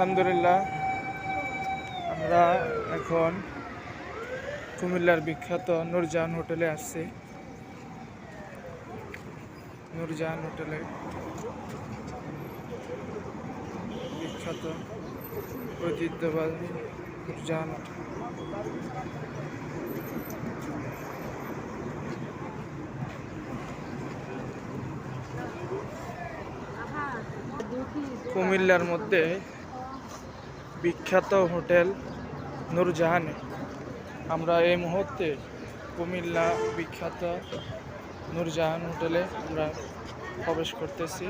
আলহামদুলিল্লাহ, আমরা এখন কুমিল্লার বিখ্যাত নূরজাহান হোটেলে আসছি। নূরজাহান হোটেলে বিখ্যাত ঐতিহ্যবাহী নূরজাহান হোটেল। কুমিল্লার মধ্যে বিখ্যাত হোটেল নূরজাহানে আমরা এই মুহূর্তে কুমিল্লা বিখ্যাত নূরজাহান হোটেলে আমরা প্রবেশ করতেছি।